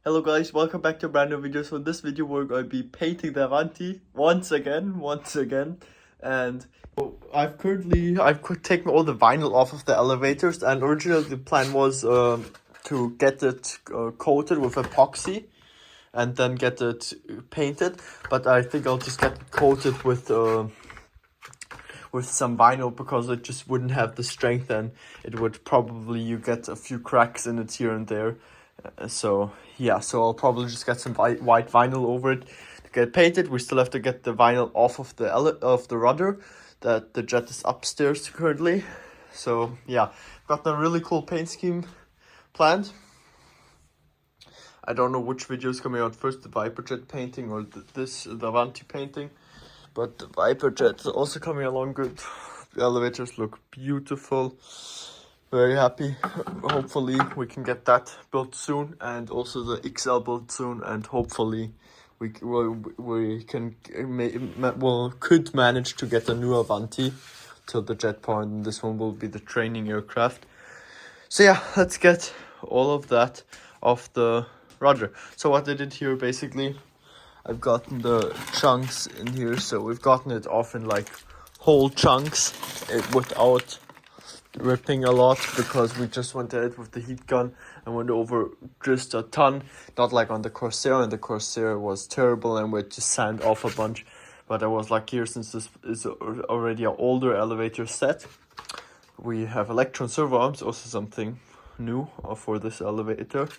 Hello guys, welcome back to a brand new video. So in this video we're going to be painting the Avanti once again. And I've taken all the vinyl off of the elevators, and originally the plan was to get it coated with epoxy and then get it painted, but I think I'll just get it coated with some vinyl because it just wouldn't have the strength, and it would probably, you get a few cracks in it here and there. So yeah, so I'll probably just get some white vinyl over it to get painted. We still have to get the vinyl off of the rudder that the jet is upstairs currently. So yeah, got a really cool paint scheme planned. I don't know which video is coming out first, the Viper jet painting or the Avanti painting, but the Viper jet is also coming along good. The elevators look beautiful. Very happy. Hopefully we can get that built soon, and also the XL built soon, and hopefully we could manage to get a new Avanti till the jet point, and this one will be the training aircraft. So yeah, let's get all of that off the rudder. So what I did here, basically, I've gotten the chunks in here, so we've gotten it off in like whole chunks without ripping a lot, because we just went at it with the heat gun and went over just a ton, not like on the Corsair, and the Corsair was terrible and we had to sand off a bunch. But I was lucky here, since this is already an older elevator set. We have electron servo arms, also something new for this elevator.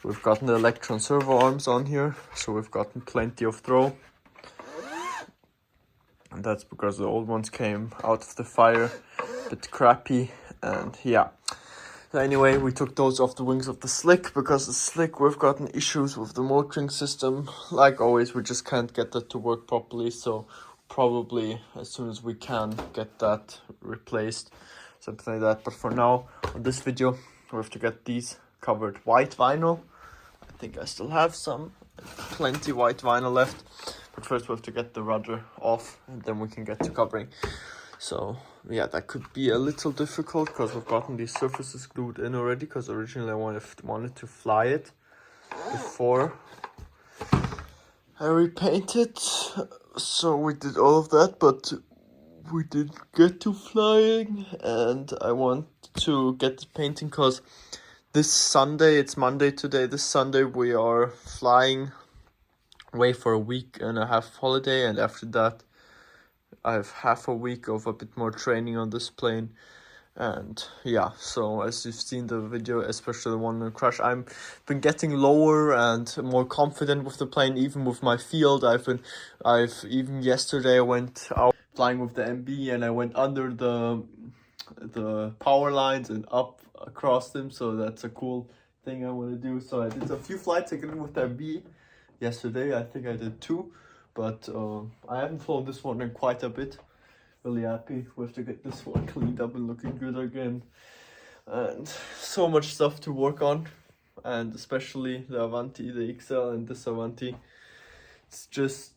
We've gotten the electron servo arms on here, so we've gotten plenty of throw. And that's because the old ones came out of the fire a bit crappy, and yeah. So anyway, we took those off the wings of the Slick, because the Slick, we've gotten issues with the motoring system. Like always, we just can't get that to work properly, so probably as soon as we can get that replaced, something like that. But for now, on this video, we have to get these covered white vinyl. I think I still have plenty white vinyl left, but first we have to get the rudder off, and then we can get to covering. So yeah, that could be a little difficult because we've gotten these surfaces glued in already, because originally I wanted to fly it before I repaint it. So we did all of that, but we did get to flying, and I want to get the painting because this Sunday, it's Monday today, this Sunday we are flying away for a week and a half holiday, and after that I have half a week of a bit more training on this plane. And yeah, so as you've seen the video, especially the one on crash, I've been getting lower and more confident with the plane, even with my field. Even yesterday I went out flying with the MB, and I went under the power lines and up across them, so that's a cool thing I want to do. So I did a few flights again with the MB yesterday. I think I did 2, but I haven't flown this one in quite a bit. Really happy. We have to get this one cleaned up and looking good again, and so much stuff to work on, and especially the Avanti, the XL, and this Avanti. It's just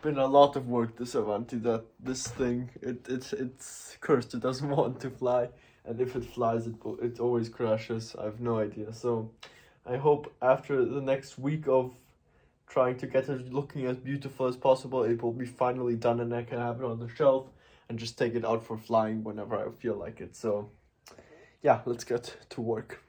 been a lot of work, this Avanti. This thing, it's cursed. It doesn't want to fly, and if it flies, it always crashes. I have no idea. So I hope after the next week of trying to get it looking as beautiful as possible, it will be finally done, and I can have it on the shelf and just take it out for flying whenever I feel like it. So yeah, let's get to work.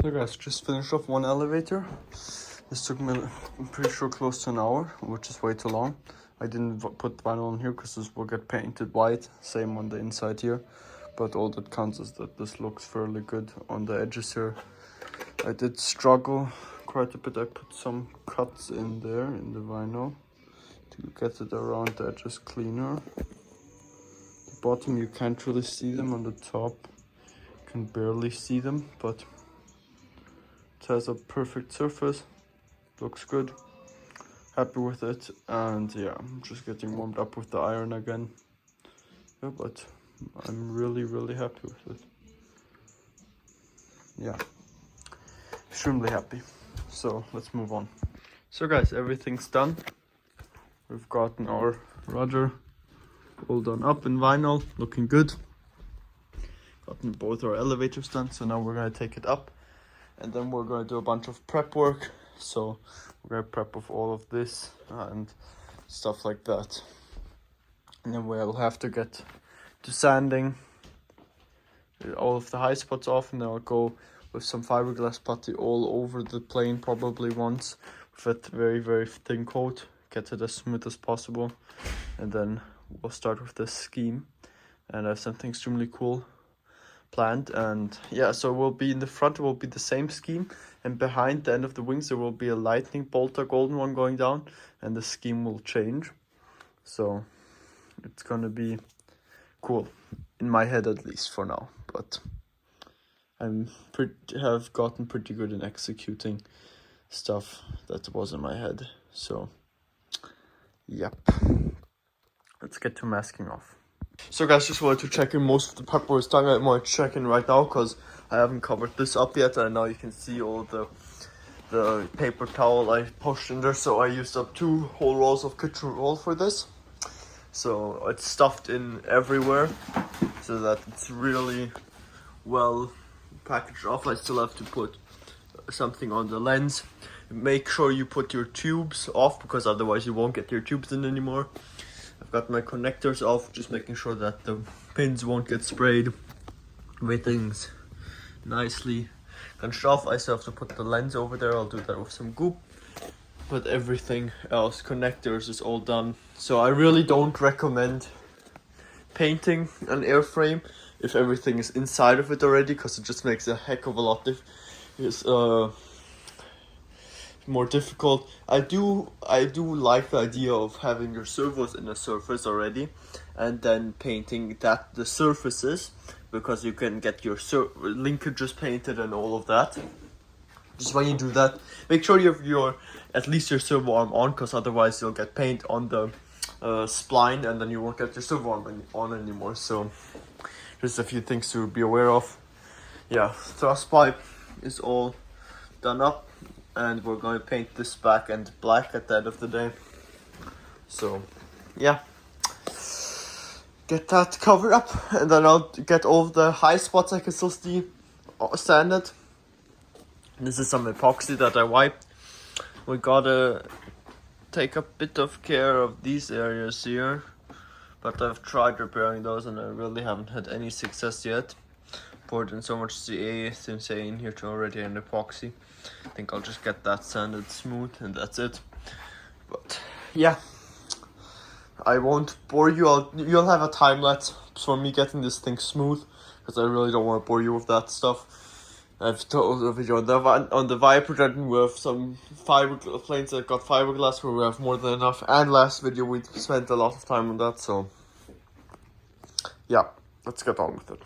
So guys, just finished off one elevator. This took me, I'm pretty sure, close to an hour, which is way too long. I didn't put vinyl on here because this will get painted white, same on the inside here. But all that counts is that this looks fairly good on the edges here. I did struggle quite a bit. I put some cuts in there in the vinyl to get it around the edges cleaner. The bottom you can't really see them, on the top you can barely see them, but it has a perfect surface, looks good, happy with it. And yeah, I'm just getting warmed up with the iron again. Yeah, but I'm really happy with it. Yeah, extremely happy. So let's move on. So guys, everything's done. We've gotten our rudder all done up in vinyl, looking good. Gotten both our elevators done, so now we're gonna take it up. And then we're gonna do a bunch of prep work. So we're gonna prep with all of this and stuff like that. And then we'll have to get to sanding all of the high spots off, and then I'll go with some fiberglass putty all over the plane probably once with a very thin coat, get it as smooth as possible. And then we'll start with this scheme, and I have something extremely cool planned. And yeah, so it will be in the front, it will be the same scheme, and behind the end of the wings there will be a lightning bolt, a golden one going down, and the scheme will change. So it's gonna be cool, in my head at least for now, but have gotten pretty good in executing stuff that was in my head. So yep, let's get to masking off. So guys, just wanted to check in. Most of the paperwork is done. I want to check in right now because I haven't covered this up yet, and now you can see all the paper towel I pushed in there. So I used up 2 whole rolls of kitchen roll for this. So it's stuffed in everywhere so that it's really well packaged off. I still have to put something on the lens. Make sure you put your tubes off, because otherwise you won't get your tubes in anymore. I've got my connectors off, just making sure that the pins won't get sprayed. Everything's nicely crunched off. I still have to put the lens over there. I'll do that with some goop. But everything else, connectors, is all done. So I really don't recommend painting an airframe if everything is inside of it already, because it just makes a heck of a lot more difficult. I do like the idea of having your servos in a surface already, and then painting the surfaces, because you can get your linkages painted and all of that. Just when you do that, make sure you have at least your servo arm on, because otherwise you'll get paint on the spline and then you won't get your servo arm on anymore. So just a few things to be aware of. Yeah, thrust pipe is all done up, and we're going to paint this back end black at the end of the day. So yeah, get that covered up, and then I'll get all of the high spots I can still see sanded. This is some epoxy that I wiped. We gotta take a bit of care of these areas here, but I've tried repairing those and I really haven't had any success yet. Poured in so much CA since in here to already an epoxy. I think I'll just get that sanded smooth and that's it. But yeah, I won't bore you. You'll have a time lapse for me getting this thing smooth, because I really don't want to bore you with that stuff. I've told a video on the Viper Dragon. We have some planes that got fiberglass where we have more than enough. And last video we spent a lot of time on that. So yeah, let's get on with it.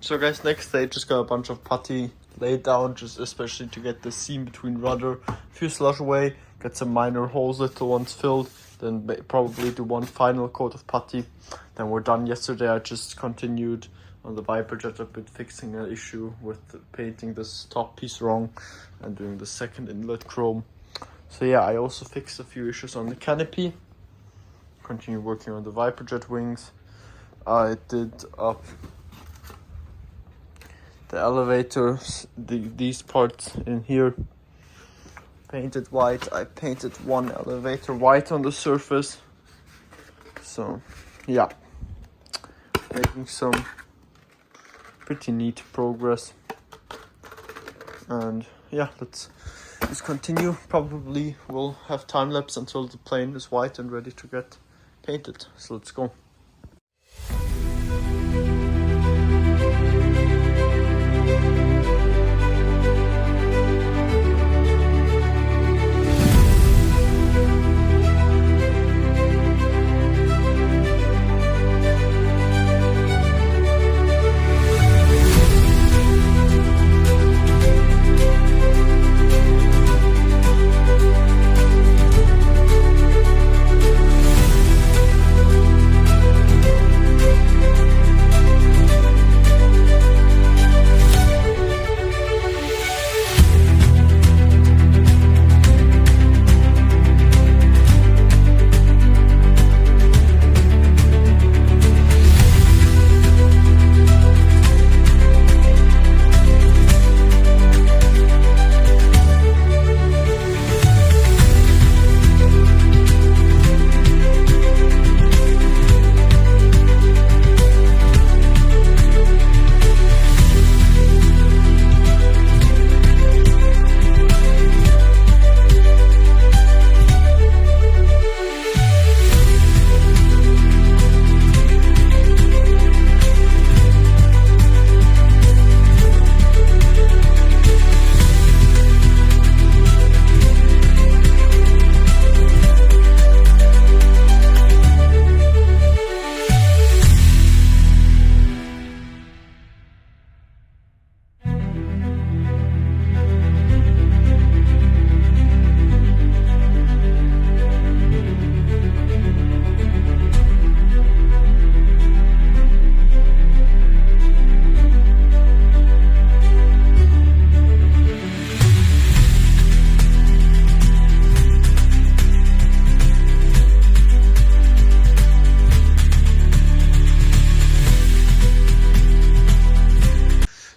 So guys, next day just got a bunch of putty laid down, just especially to get the seam between rudder fuselage away, get some minor holes, little ones filled, then probably do one final coat of putty. Then we're done. Yesterday I just continued on the Viper jet a bit, fixing an issue with painting this top piece wrong and doing the second inlet chrome. So yeah, I also fixed a few issues on the canopy, continue working on the Viper jet wings. I did up the elevators, these parts in here, painted white. I painted one elevator white on the surface. So yeah, making some pretty neat progress. And yeah, let's just continue. Probably we'll have time lapse until the plane is white and ready to get painted. So let's go.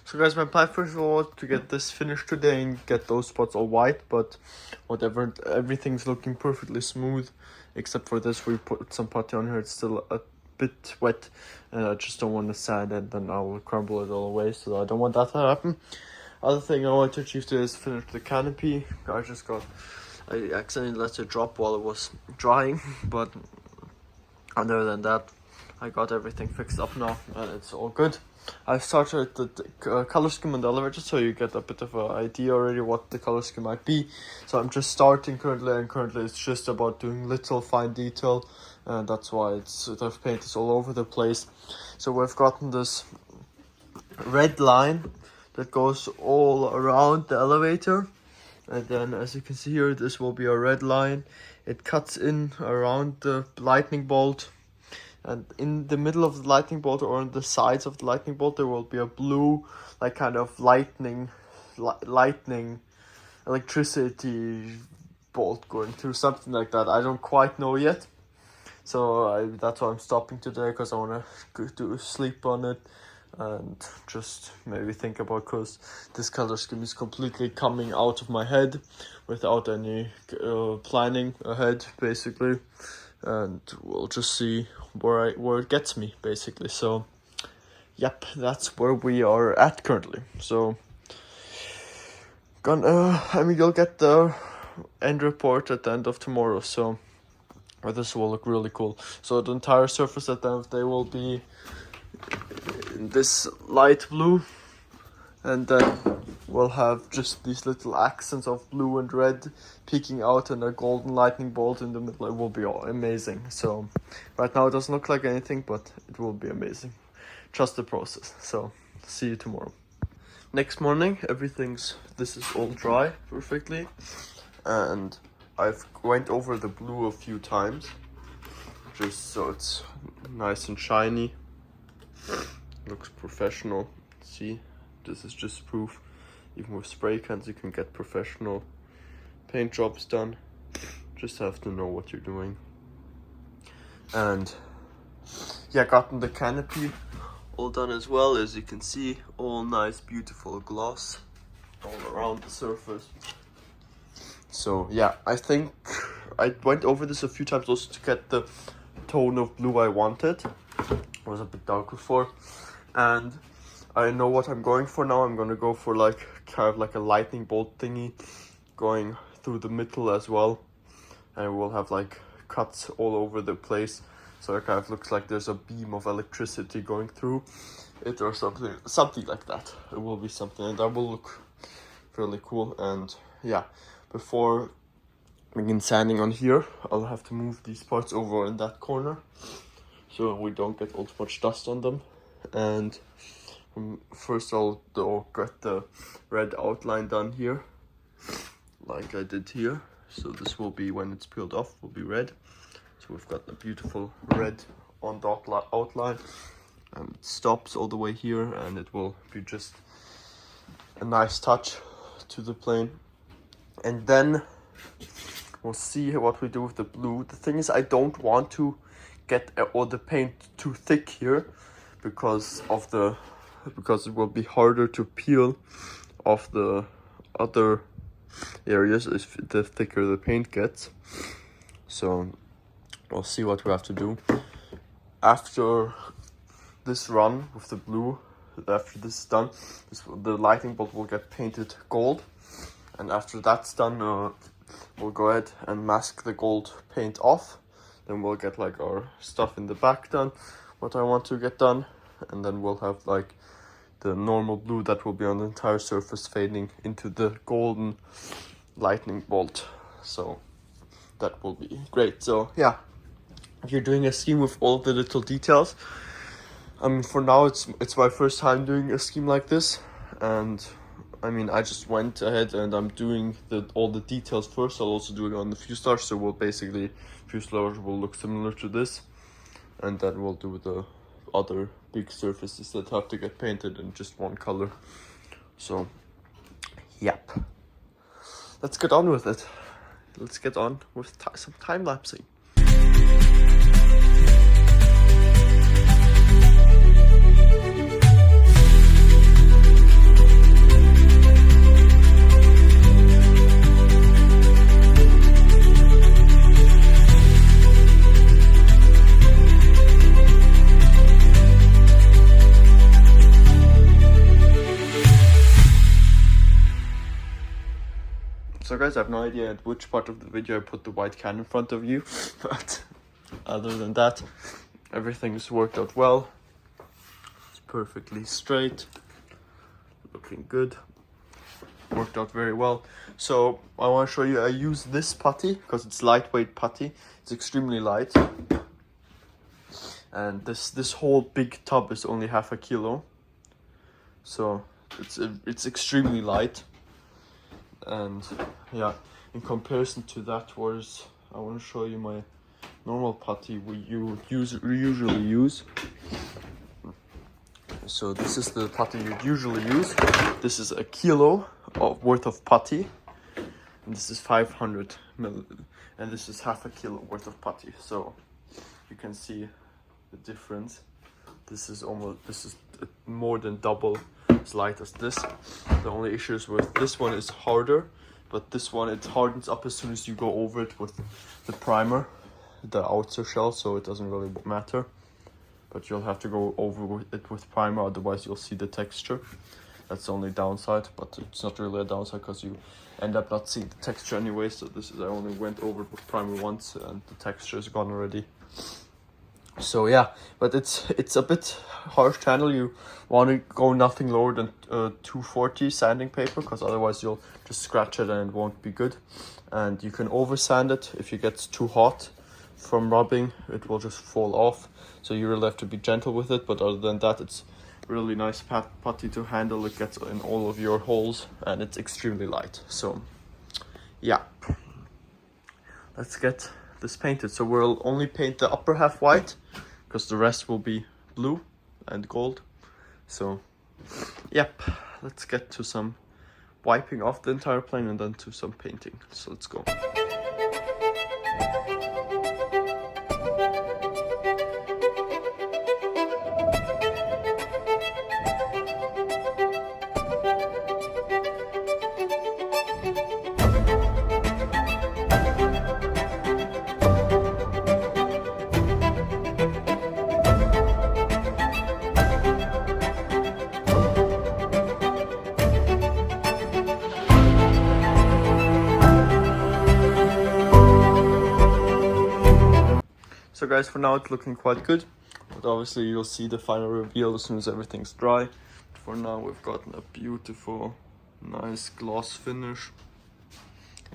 So guys, my plan first of all to get this finished today and get those spots all white, but whatever, everything's looking perfectly smooth except for this. We put some putty on here, it's still a bit wet and I just don't want to sand it, then I will crumble it all away, so I don't want that to happen. Other thing I want to achieve today is finish the canopy. I accidentally let it drop while it was drying, but other than that I got everything fixed up now and it's all good. I've started the color scheme on the elevator, so you get a bit of an idea already what the color scheme might be. So I'm just starting currently, and currently it's just about doing little fine detail, and that's why the paint is all over the place. So we've gotten this red line that goes all around the elevator, and then as you can see here, this will be a red line. It cuts in around the lightning bolt. And in the middle of the lightning bolt, or on the sides of the lightning bolt, there will be a blue, like kind of lightning electricity bolt going through, something like that. I don't quite know yet. So that's why I'm stopping today, because I want to do sleep on it and just maybe think about, because this color scheme is completely coming out of my head without any planning ahead, basically. And we'll just see where it gets me, basically. So yep, that's where we are at currently. So you'll get the end report at the end of tomorrow, so this will look really cool. So the entire surface at the end of the day will be in this light blue, and then we'll have just these little accents of blue and red peeking out and a golden lightning bolt in the middle. It will be all amazing. So right now it doesn't look like anything, but it will be amazing. Trust the process. So see you tomorrow. Next morning, this is all dry perfectly, and I've went over the blue a few times, just so it's nice and shiny. Looks professional. See, this is just proof. Even with spray cans, you can get professional paint jobs done. Just have to know what you're doing. And yeah, gotten the canopy all done as well. As you can see, all nice, beautiful gloss all around the surface. So yeah, I think I went over this a few times also to get the tone of blue I wanted. It was a bit dark before, and I know what I'm going for now. I'm gonna go for like kind of like a lightning bolt thingy going through the middle as well, and we'll have like cuts all over the place, so it kind of looks like there's a beam of electricity going through it or something like that. It will be something, and that will look really cool. And yeah, before we begin sanding on here, I'll have to move these parts over in that corner so we don't get all too much dust on them. And first I'll get the red outline done here like I did here. So this will be, when it's peeled off, will be red. So we've got the beautiful red on dot outline, and it stops all the way here, and it will be just a nice touch to the plane. And then we'll see what we do with the blue. The thing is, I don't want to get all the paint too thick here because it will be harder to peel off the other areas if the thicker the paint gets. So we'll see what we have to do. After this run with the blue, after this is done, the lightning bolt will get painted gold, and after that's done, we'll go ahead and mask the gold paint off. Then we'll get like our stuff in the back done, what I want to get done, and then we'll have like the normal blue that will be on the entire surface fading into the golden lightning bolt. So that will be great. So yeah, if you're doing a scheme with all the little details, I mean, for now it's my first time doing a scheme like this, and I mean, I just went ahead and I'm doing all the details first. I'll also do it on the fuselage, so we'll basically, fuselage will look similar to this, and then we'll do the other big surfaces that have to get painted in just one color. So yep, let's get on with it. Let's get on with some time lapsing. So guys, I have no idea at which part of the video I put the white can in front of you, but other than that, everything's worked out well. It's perfectly straight, looking good, worked out very well. So I want to show you, I use this putty because it's lightweight putty. It's extremely light, and this whole big tub is only 0.5 kilo, so it's extremely light. And yeah, in comparison to that, whereas I want to show you my normal putty we usually use. So this is the putty you usually use. This is 1 kilo worth of putty, and this is 500 milliliters, and this is 0.5 kilo worth of putty. So you can see the difference. This is more than double as light as this. The only issues with this one is harder, but this one, it hardens up as soon as you go over it with the primer, the outer shell, so it doesn't really matter. But you'll have to go over it with primer, otherwise you'll see the texture. That's the only downside, but it's not really a downside because you end up not seeing the texture anyway. So I only went over it with primer once and the texture is gone already. So yeah, but it's a bit harsh channel. You want to go nothing lower than 240 sanding paper, because otherwise you'll just scratch it and it won't be good. And you can over sand it. If it gets too hot from rubbing, it will just fall off. So you really have to be gentle with it, but other than that, it's really nice putty to handle. It gets in all of your holes and it's extremely light. So yeah, let's get this painted. So we'll only paint the upper half white because the rest will be blue and gold. So yep, let's get to some wiping off the entire plane and then to some painting. So let's go. So guys, for now it's looking quite good, but obviously you'll see the final reveal as soon as everything's dry. For now we've gotten a beautiful, nice gloss finish.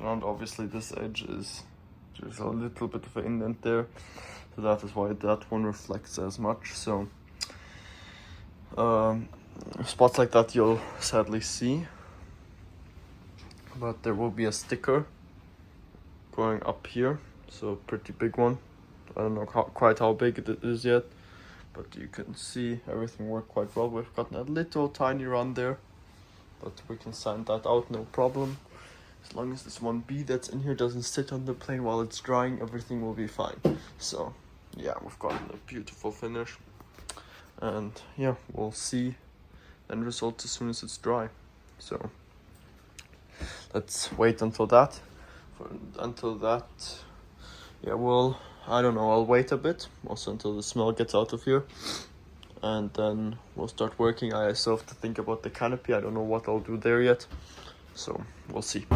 And obviously this edge there's a little bit of an indent there, so that is why that one reflects as much. So spots like that you'll sadly see, but there will be a sticker going up here, so a pretty big one. I don't know quite how big it is yet, but you can see everything worked quite well. We've gotten a little tiny run there, but we can sand that out, no problem. As long as this one B that's in here doesn't sit on the plane while it's drying, everything will be fine. So yeah, we've gotten a beautiful finish, and yeah, we'll see the end result as soon as it's dry. So let's wait until that. Yeah, I don't know, I'll wait a bit, also until the smell gets out of here, and then we'll start working. I still have to think about the canopy. I don't know what I'll do there yet, so we'll see.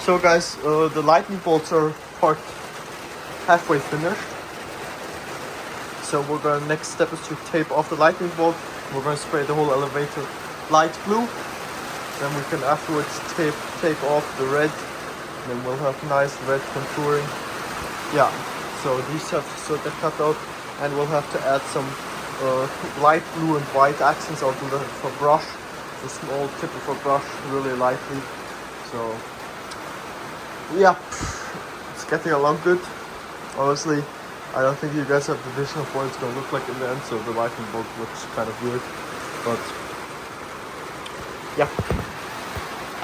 So guys, the lightning bolts are part halfway finished. So next step is to tape off the lightning bolt. We're going to spray the whole elevator light blue. Then we can afterwards tape off the red. Then we'll have nice red contouring. Yeah, so these have to get cut out, and we'll have to add some light blue and white accents. I'll do that for brush, a small tip of a brush, really lightly. So yeah, it's getting along good. Honestly, I don't think you guys have the vision of what it's going to look like in the end, so the lightning bolt looks kind of weird. But yeah,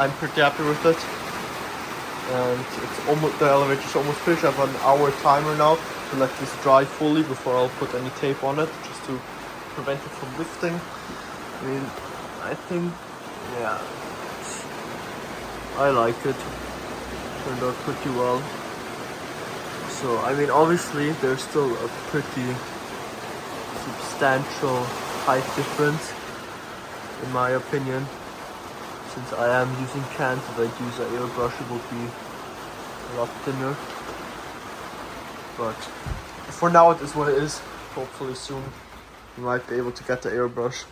I'm pretty happy with it. And the elevator's almost finished. I have an hour timer now to let this dry fully before I'll put any tape on it, just to prevent it from lifting. I mean, I think, yeah, I like it. Turned out pretty well. So, I mean, obviously there's still a pretty substantial height difference, in my opinion. Since I am using cans, if I use an airbrush, it will be a lot thinner. But for now, it is what it is. Hopefully soon we might be able to get the airbrush.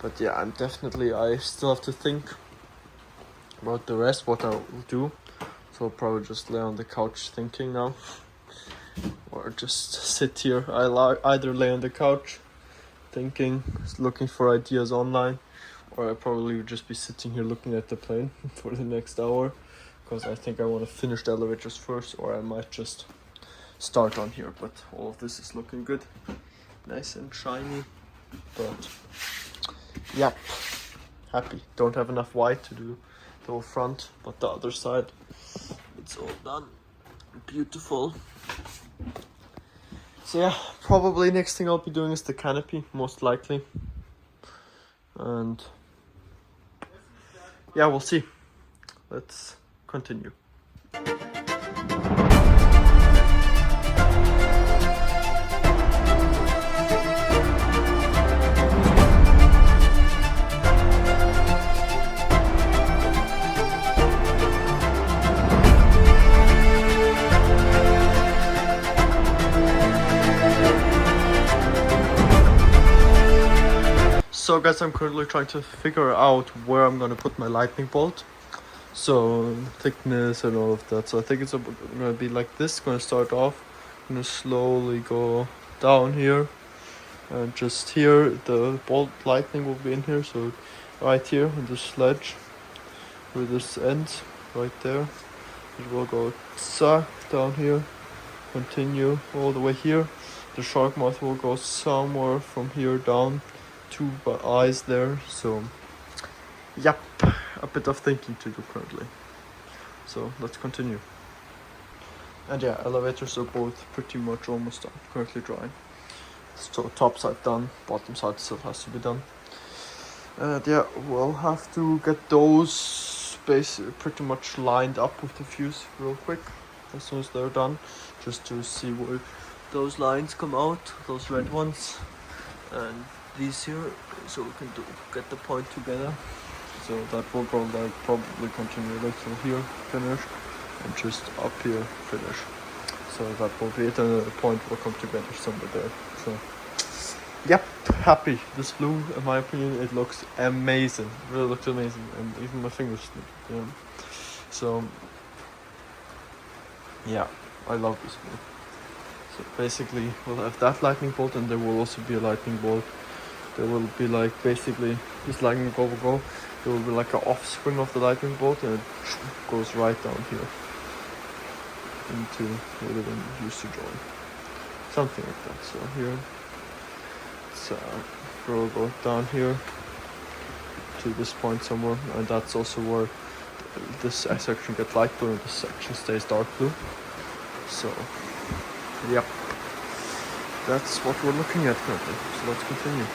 But yeah, I still have to think about the rest, what I'll do. So I'll probably just lay on the couch thinking now, or just sit here. I'll either lay on the couch thinking, looking for ideas online, or I'll probably just be sitting here looking at the plane for the next hour, because I think I want to finish the elevators first, or I might just start on here. But all of this is looking good, nice and shiny. But yeah, happy. Don't have enough white to do the whole front, but the other side, it's all done. Beautiful. So yeah, probably next thing I'll be doing is the canopy, most likely. And yeah, we'll see. Let's continue. So guys, I'm currently trying to figure out where I'm gonna put my lightning bolt. So thickness and all of that. So I think it's gonna be like this. Gonna start off, gonna slowly go down here, and just here the bolt lightning will be in here. So right here on the sledge, where this ends, right there, it will go zack down here, continue all the way here. The shark mouth will go somewhere from here down. 2 eyes there, so yep, a bit of thinking to do currently. So let's continue. And yeah, elevators are both pretty much almost done, currently drying. So top side done, bottom side still has to be done. And yeah, we'll have to get those basically pretty much lined up with the fuse real quick as soon as they're done, just to see where those lines come out, those red ones, and these here, so we can get the point together. So that will go like probably continue like till here finish, and just up here finish. So that will be it, and the point will come together somewhere there. So yep, happy. This blue, in my opinion, it looks amazing. It really looks amazing, and even my fingers. Yeah. So yeah, I love this blue. So basically, we'll have that lightning bolt, and there will also be a lightning bolt. There will be like basically this lightning bolt will go. There will be like an offspring of the lightning bolt, and it goes right down here into where the wind used to join. Something like that. So here, it's will go down here to this point somewhere, and that's also where this section gets light blue and this section stays dark blue. So yep, that's what we're looking at currently. So let's continue.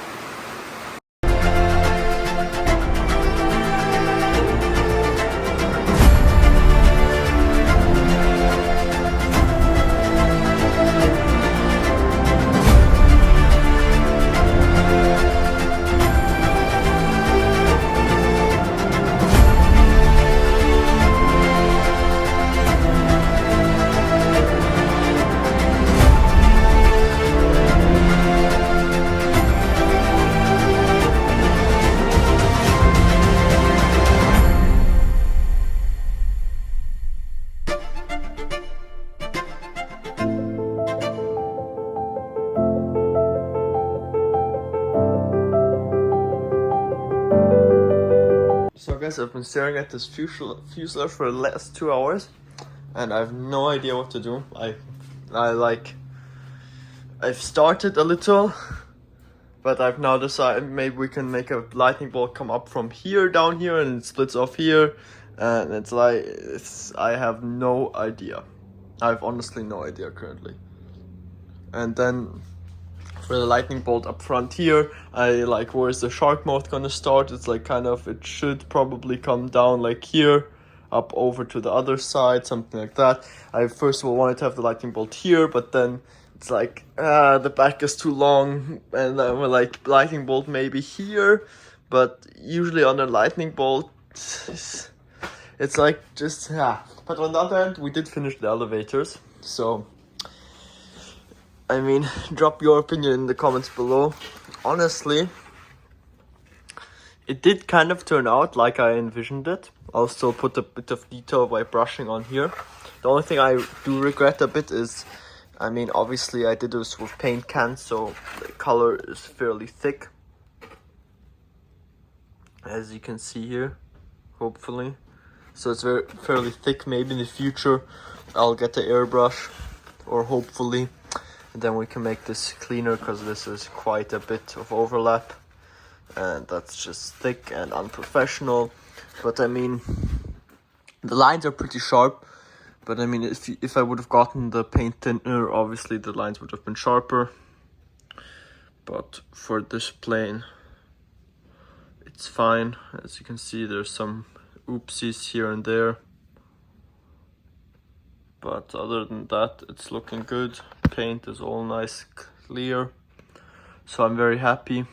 So guys, I've been staring at this fuselage for the last 2 hours, and I have no idea what to do. I've started a little, but I've now decided maybe we can make a lightning bolt come up from here down here, and it splits off here, and I have no idea. I have honestly no idea currently. And then for the lightning bolt up front here, where's the shark mouth gonna start? It's like kind of, it should probably come down like here, up over to the other side, something like that. I first of all wanted to have the lightning bolt here, but then it's like, the back is too long, and then we're like, lightning bolt maybe here, but usually on a lightning bolt, it's like just, yeah. But on the other hand, we did finish the elevators, so I mean, drop your opinion in the comments below. Honestly, it did kind of turn out like I envisioned it. I'll still put a bit of detail by brushing on here. The only thing I do regret a bit is, I mean, obviously I did this with paint cans, so the color is fairly thick, as you can see here, hopefully. So it's fairly thick. Maybe in the future I'll get the airbrush, or hopefully, and then we can make this cleaner, because this is quite a bit of overlap. and that's just thick and unprofessional. But I mean, the lines are pretty sharp. But I mean, if I would have gotten the paint thinner, obviously the lines would have been sharper. But for this plane, it's fine. As you can see, there's some oopsies here and there. But other than that, it's looking good. Paint is all nice, clear. So I'm very happy.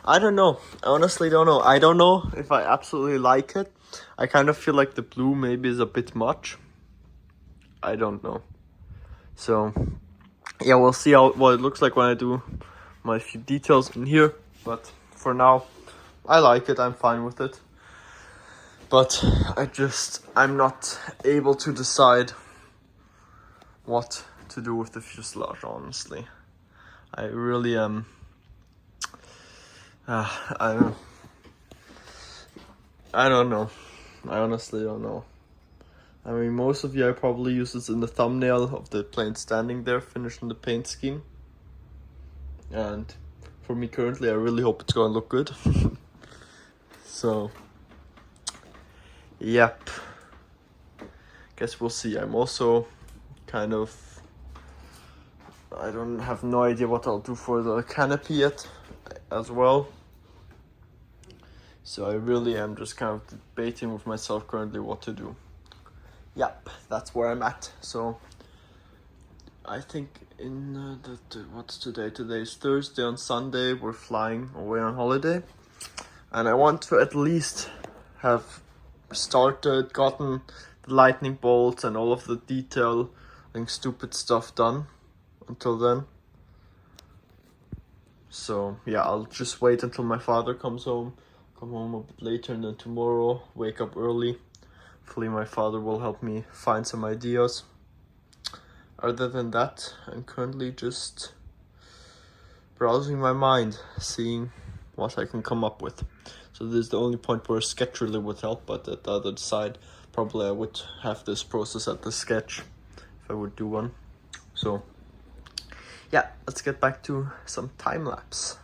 I don't know. I honestly don't know. I don't know if I absolutely like it. I kind of feel like the blue maybe is a bit much. I don't know. So yeah, we'll see what it looks like when I do my few details in here. But for now, I like it. I'm fine with it. But I'm not able to decide what to do with the fuselage, honestly. I really am. I don't know. I honestly don't know. I mean, most of you I probably use this in the thumbnail of the plane standing there, finishing the paint scheme. And for me currently, I really hope it's gonna look good. So, yep. Guess we'll see. I'm also kind of... I don't have no idea what I'll do for the canopy yet as well. So I really am just kind of debating with myself currently what to do. Yep, that's where I'm at. So I think in what's today? Today is Thursday. On Sunday we're flying away on holiday, and I want to at least have gotten the lightning bolts and all of the detailing stupid stuff done until then. So yeah, I'll just wait until my father comes home. Come home a bit later, and then tomorrow wake up early. Hopefully my father will help me find some ideas. Other than that, I'm currently just browsing my mind, seeing what I can come up with. So this is the only point where a sketch really would help, but at the other side, probably I would have this process at the sketch if I would do one. So yeah, let's get back to some time lapse.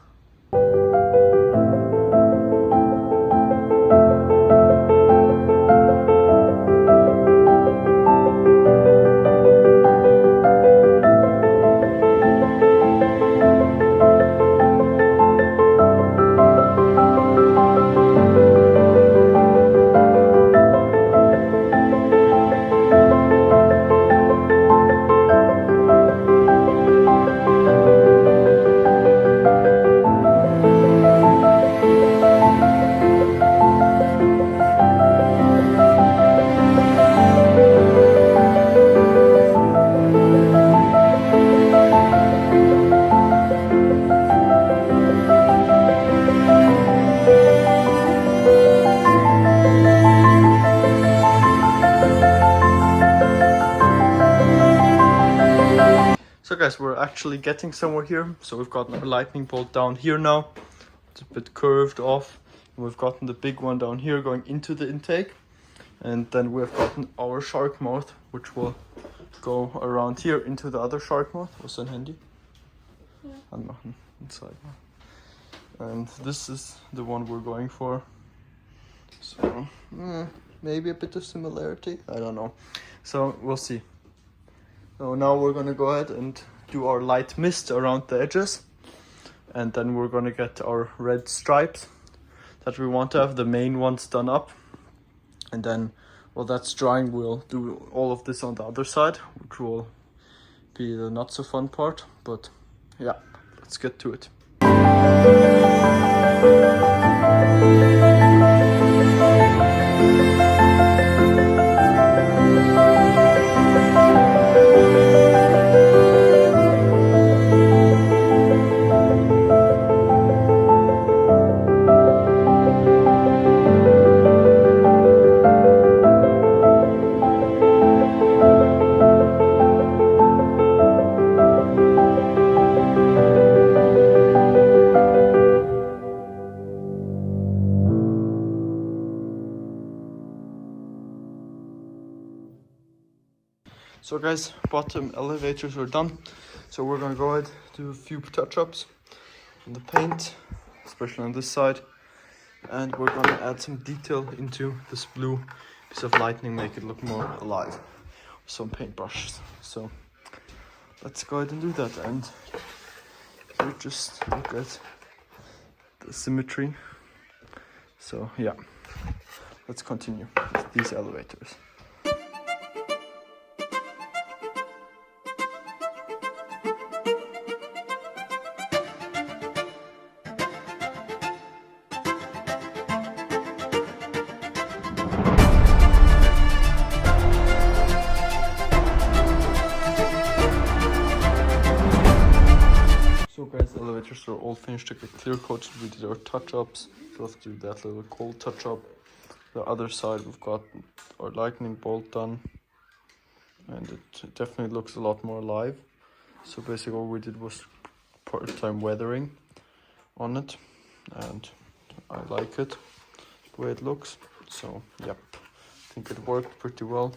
So guys, we're actually getting somewhere here. So we've got our lightning bolt down here now. It's a bit curved off. And we've gotten the big one down here going into the intake. And then we've gotten our shark mouth, which will go around here into the other shark mouth. Was ein Handy? Ja. Anmachen und zeigen. And this is the one we're going for. So maybe a bit of similarity. I don't know. So we'll see. So now we're gonna go ahead and do our light mist around the edges, and then we're gonna get our red stripes that we want to have, the main ones done up, and then while that's drying we'll do all of this on the other side, which will be the not so fun part. But yeah, let's get to it. So guys, bottom elevators are done. So we're gonna go ahead do a few touch-ups in the paint. especially on this side. And we're gonna add some detail into this blue piece of lighting, make it look more alive with some paintbrushes. So let's go ahead and do that. And here, just look at the symmetry. So yeah, let's continue with these elevators. So guys, the elevators are all finished to get clear coated. We did our touch-ups. We'll have to do that little cold touch-up. The other side, we've got our lightning bolt done, and it definitely looks a lot more alive. So basically all we did was part-time weathering on it, and I like it the way it looks. So yep, I think it worked pretty well.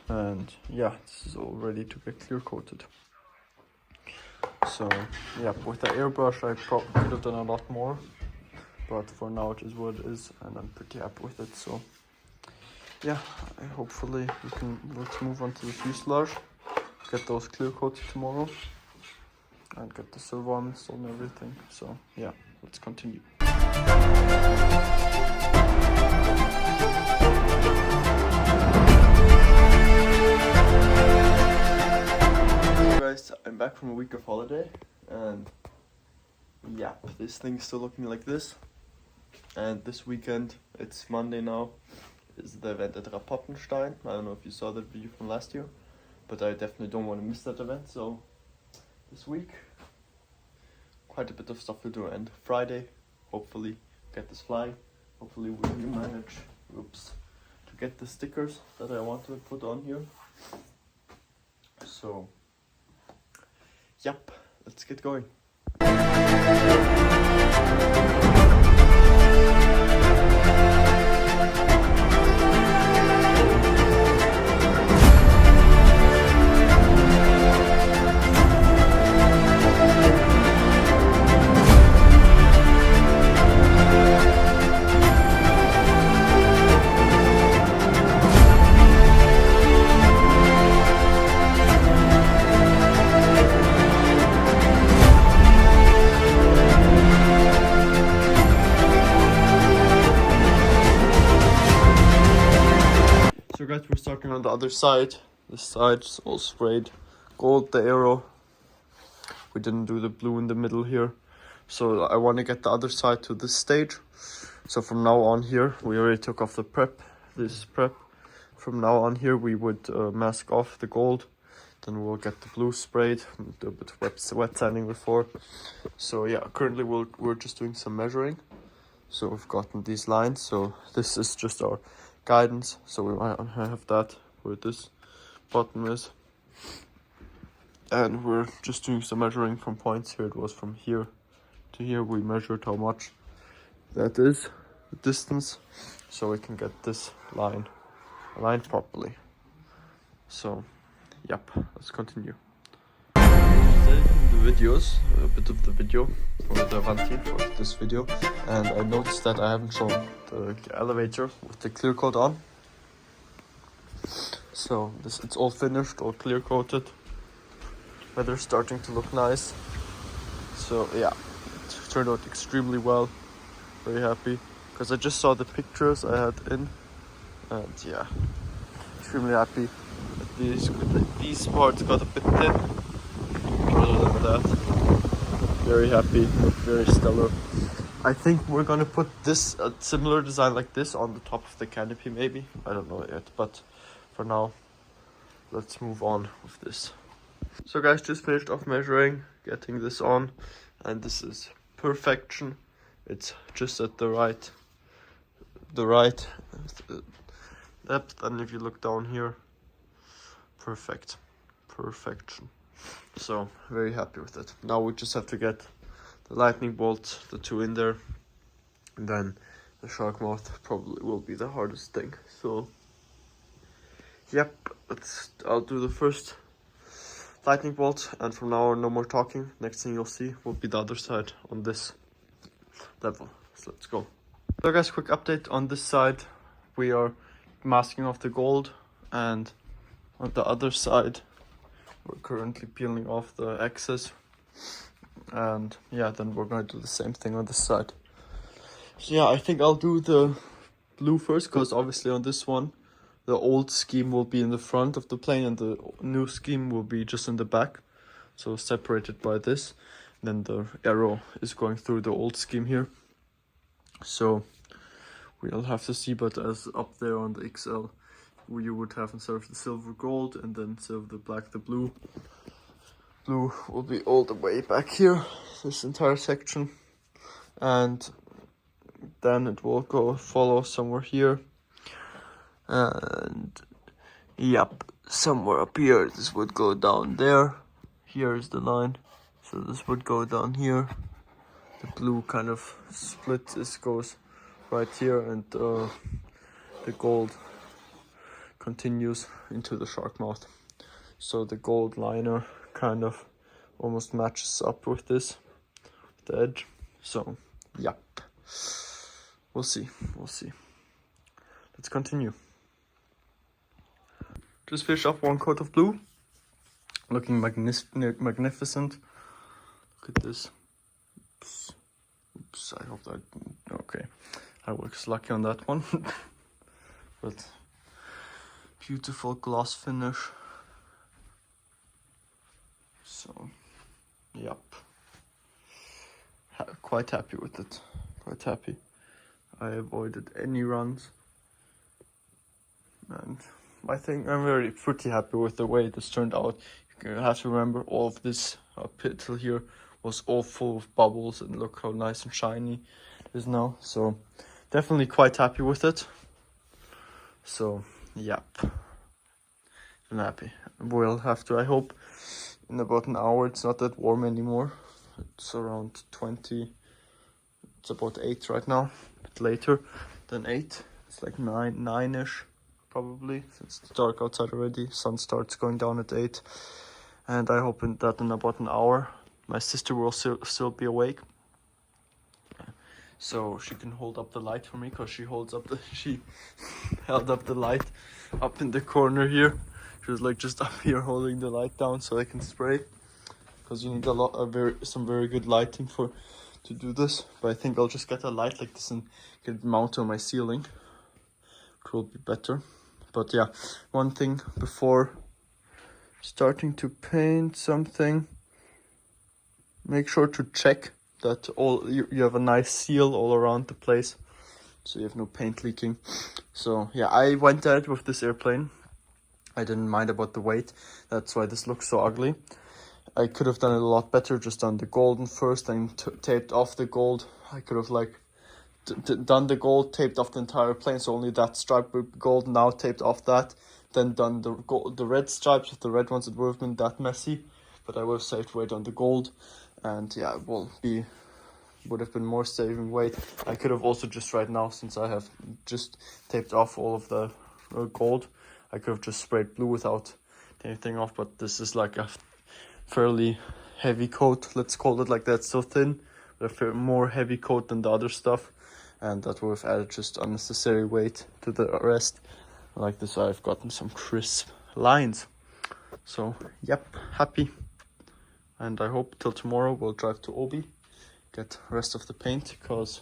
And yeah, this is all ready to get clear coated. So yeah, with the airbrush I probably could have done a lot more, but for now it is what it is, and I'm pretty happy with it. So yeah, hopefully let's move on to the fuselage, get those clear coated tomorrow, and get the silver arm installed and everything. So yeah, let's continue. Guys, I'm back from a week of holiday, and yeah, this thing's still looking like this. And this weekend, it's Monday now, is the event at Repainting. I don't know if you saw that video from last year, but I definitely don't want to miss that event. So this week, quite a bit of stuff to do, and Friday, hopefully get this flying. Hopefully we manage, to get the stickers that I want to put on here. So yep, let's get going. So guys, we're starting on the other side. This side is all sprayed gold, the arrow. We didn't do the blue in the middle here. So I want to get the other side to this stage. So from now on here, we already took off the prep, this prep. From now on here, we would mask off the gold. Then we'll get the blue sprayed, do a bit of wet sanding before. So yeah, currently we're just doing some measuring. So we've gotten these lines. So this is just our guidance, so we might have that where this bottom is, and we're just doing some measuring from points here. It was from here to here. We measured how much that is, the distance, so we can get this line aligned properly. So yep, let's continue. The videos, a bit of the video for the Avanti for this video, and I noticed that I haven't shown the elevator with the clear coat on. So it's all finished, all clear coated. Weather's starting to look nice. So yeah, it turned out extremely well. Very happy, because I just saw the pictures I had in, and yeah, extremely happy. These parts got a bit thin. Other than that, very happy, very stellar. I think we're gonna put this a similar design like this on the top of the canopy, maybe. I don't know yet, but for now, let's move on with this. So guys, just finished off measuring, getting this on, and this is perfection. It's just at the right depth, and if you look down here, perfection. So very happy with it. Now we just have to get the lightning bolt, the two in there, and then the shark mouth probably will be the hardest thing. So yep, I'll do the first lightning bolt, and from now on no more talking. Next thing you'll see will be the other side on this level. So let's go. So guys, quick update on this side. We are masking off the gold, and on the other side we're currently peeling off the excess, and yeah, then we're going to do the same thing on this side. So yeah, I think I'll do the blue first, because obviously on this one the old scheme will be in the front of the plane and the new scheme will be just in the back, so separated by this. Then the arrow is going through the old scheme here, so we'll have to see. But as up there on the XL, you would have instead of the silver gold, and then instead of the black the blue will be all the way back here, this entire section, and then it will go follow somewhere here, and yep, somewhere up here this would go down there. Here is the line, so this would go down here. The blue kind of split, this goes right here, and the gold continues into the shark mouth. So the gold liner kind of almost matches up with this, the edge. So yep, we'll see. Let's continue. Just finished off one coat of blue, looking magnificent. Look at this. Oops, I hope that, okay, I was lucky on that one. But beautiful gloss finish. So yep, quite happy with it, quite happy. I avoided any runs, and I think I'm pretty happy with the way this turned out. You have to remember, all of this up till here was all full of bubbles, and look how nice and shiny it is now. So definitely quite happy with it. So yep, I'm happy. We'll have to, I hope in about an hour, it's not that warm anymore. It's around 20, it's about 8 right now, a bit later than 8. It's like 9-ish probably, since it's dark outside already. Sun starts going down at 8, and I hope that in about an hour my sister will still be awake, so she can hold up the light for me, because she held up the light up in the corner here. She was like just up here holding the light down so I can spray, because you need some very good lighting to do this. But I think I'll just get a light like this and get it mounted on my ceiling, which will be better. But yeah, one thing before starting to paint something, make sure to check that you have a nice seal all around the place, so you have no paint leaking. So yeah, I went at it with this airplane. I didn't mind about the weight, that's why this looks so ugly. I could have done it a lot better, just done the golden first and taped off the gold. I could have like done the gold, taped off the entire plane, so only that stripe would be gold, now taped off that, then done the red stripes with the red ones. It would have been that messy, but I would have saved weight on the gold, and yeah, it would have been more saving weight. I could have also just right now, since I have just taped off all of the gold, I could have just sprayed blue without anything off, but this is like a fairly heavy coat, let's call it like that. So thin, but a more heavy coat than the other stuff, and that would have added just unnecessary weight to the rest. Like this, I've gotten some crisp lines. So yep, happy. And I hope till tomorrow we'll drive to Obi, get rest of the paint, because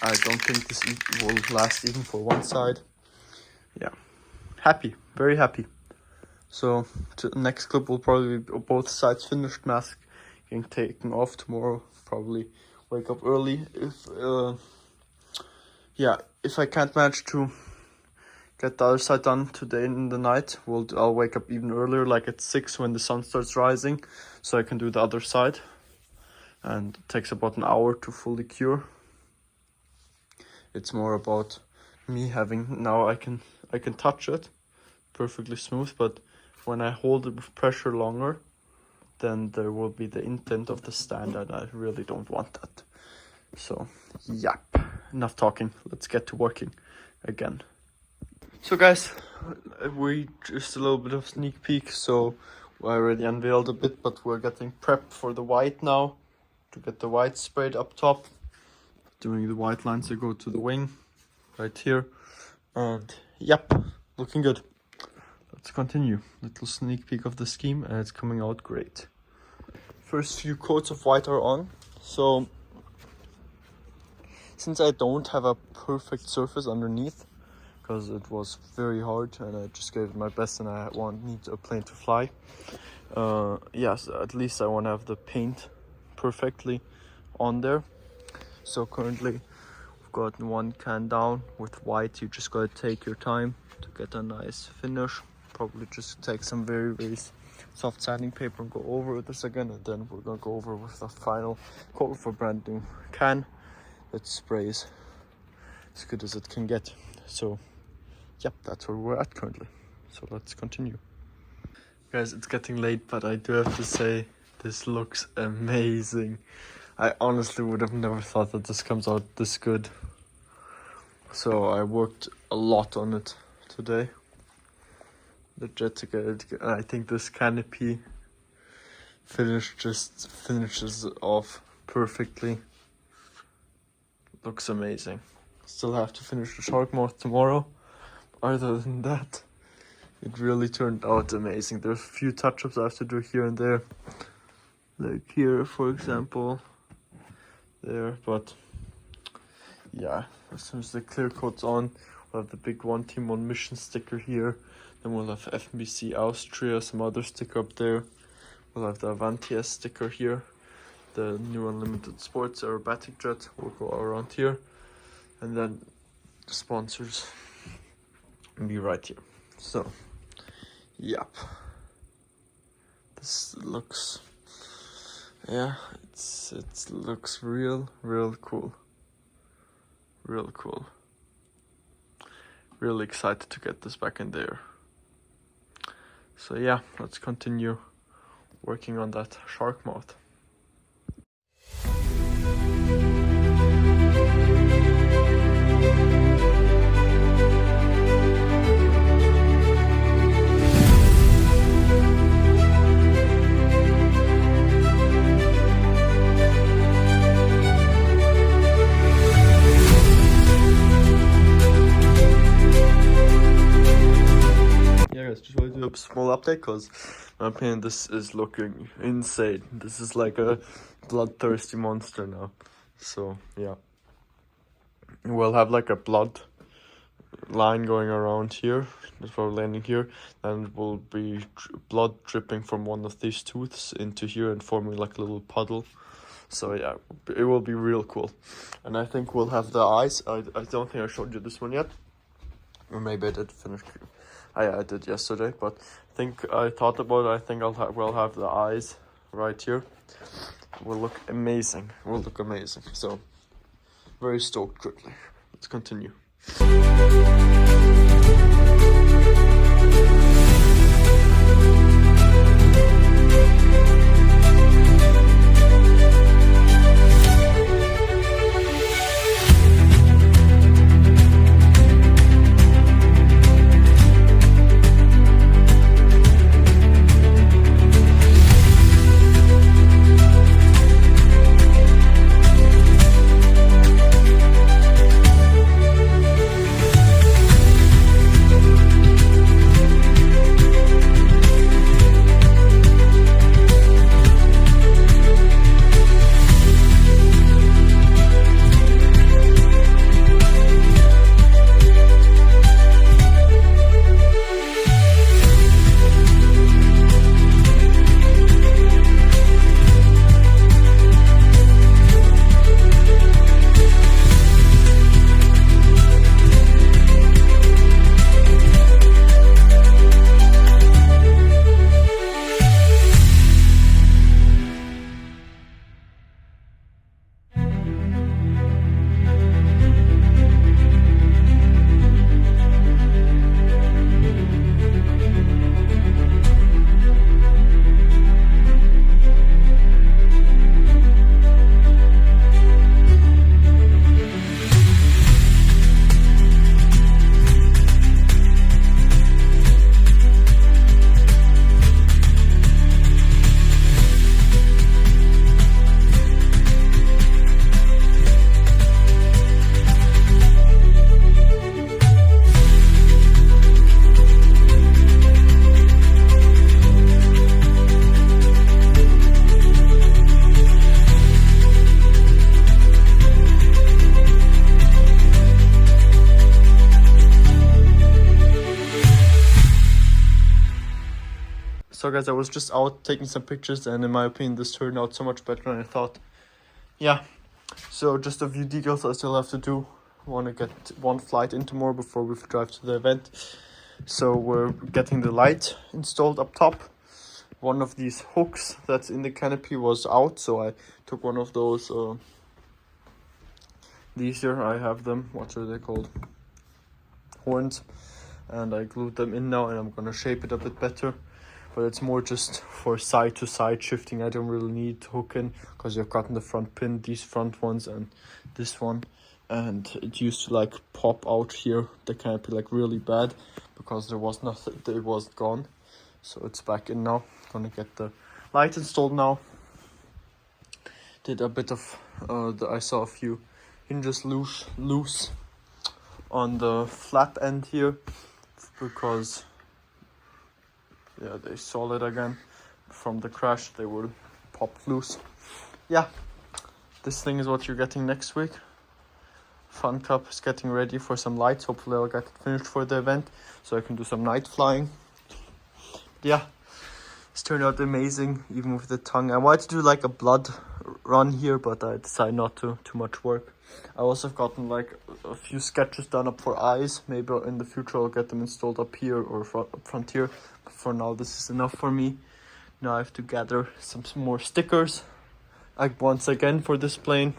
I don't think this will last even for one side. Yeah, happy, very happy. So the next clip will probably be both sides finished, mask getting taken off tomorrow. Probably wake up early if I can't manage to get the other side done today in the night. I'll wake up even earlier, like at 6 when the sun starts rising, so I can do the other side. And it takes about an hour to fully cure. It's more about me having, now I can touch it perfectly smooth, but when I hold it with pressure longer, then there will be the indent of the stand, and I really don't want that. So yep, enough talking, let's get to working again. So guys, we just a little bit of sneak peek. So I already unveiled a bit, but we're getting prepped for the white now, to get the white sprayed up top. Doing the white lines that go to the wing right here, and yep, looking good. Let's continue. Little sneak peek of the scheme, and it's coming out great. First few coats of white are on. So since I don't have a perfect surface underneath, because it was very hard and I just gave it my best and I need a plane to fly, yes, at least I want to have the paint perfectly on there. So currently we've gotten one can down with white. You just gotta take your time to get a nice finish. Probably just take some very, very soft sanding paper and go over this again, and then we're gonna go over with the final coat for brand new can that sprays as good as it can get. So yep, that's where we're at currently. So let's continue. Guys, it's getting late, but I do have to say this looks amazing. I honestly would have never thought that this comes out this good. So I worked a lot on it today. Legit to get it. And I think this canopy finish just finishes it off perfectly. Looks amazing. Still have to finish the shark mouth tomorrow. Other than that, it really turned out amazing. There's a few touch-ups I have to do here and there. Like here, for example. There, but yeah, as soon as the clear coat's on, we'll have the big One Team One Mission sticker here. Then we'll have FBC Austria, some other sticker up there. We'll have the Avanti S sticker here. The new Unlimited Sports aerobatic jet will go around here. And then the sponsors will be right here. So, yep. This looks... yeah, it looks real cool. Real cool. Really excited to get this back in there. So yeah, let's continue working on that shark mouth. Just want to do a small update because, in my opinion, this is looking insane. This is like a bloodthirsty monster now. So yeah, we'll have like a blood line going around here before landing here, and it will be blood dripping from one of these tooths into here and forming like a little puddle. So yeah, it will be real cool. And I think we'll have the eyes. I don't think I showed you this one yet, or maybe I did finish. I did yesterday, but I thought about it. I think we'll have the eyes right here. Will look amazing. Will look amazing. So very stoked quickly. Let's continue. So guys, I was just out taking some pictures, and in my opinion this turned out so much better than I thought. Yeah, so just a few details I still have to do. Want to get one flight in tomorrow before we drive to the event. So we're getting the light installed up top. One of these hooks that's in the canopy was out, so I took one of those, these here, I have them, what are they called? Horns. And I glued them in now, and I'm gonna shape it a bit better. But it's more just for side to side shifting. I don't really need to hook in, because you've gotten the front pin, these front ones and this one. And it used to like pop out here, the canopy, like really bad, because there was nothing, it was gone. So it's back in now. Gonna get the light installed now. Did a bit of, I saw a few hinges loose on the flap end here, because yeah, they solid again from the crash. They will pop loose. Yeah, this thing is what you're getting next week. Fun Cup is getting ready for some lights. Hopefully I'll get it finished for the event, so I can do some night flying. Yeah, it's turned out amazing, even with the tongue. I wanted to do like a blood run here, but I decided not to. Too much work. I also have gotten like a few sketches done up for eyes. Maybe in the future I'll get them installed up here or up front here. But for now this is enough for me. Now I have to gather some more stickers, like once again for this plane.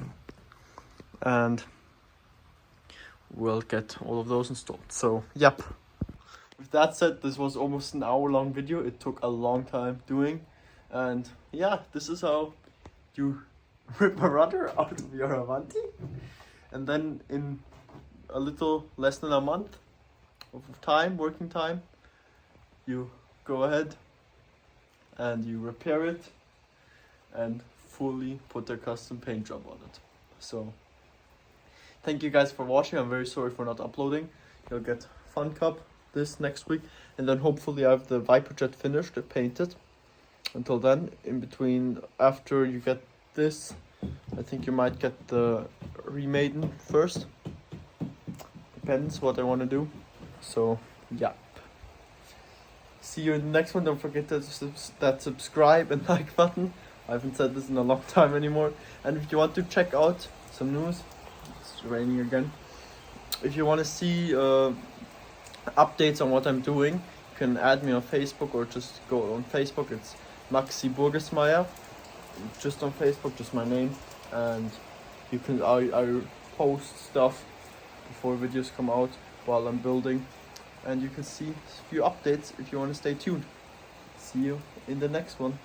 And we'll get all of those installed. So, yep. With that said, this was almost an hour-long video. It took a long time doing. And yeah, this is how you rip a rudder out of your Avanti. And then in a little less than a month of time, working time, you go ahead and you repair it and fully put a custom paint job on it. So, thank you guys for watching. I'm very sorry for not uploading. You'll get Fun Cup this next week, and then hopefully I have the Viper Jet finished, painted. Until then, in between, after you get this, I think you might get the Remaiden first. Depends what I want to do. So, yeah. See you in the next one. Don't forget that subscribe and like button. I haven't said this in a long time anymore. And if you want to check out some news, it's raining again. If you want to see updates on what I'm doing, you can add me on Facebook, or just go on Facebook. It's Maxi Burgesmeier. Just on Facebook, just my name. And you can I post stuff before videos come out while I'm building. And you can see a few updates if you want to stay tuned. See you in the next one.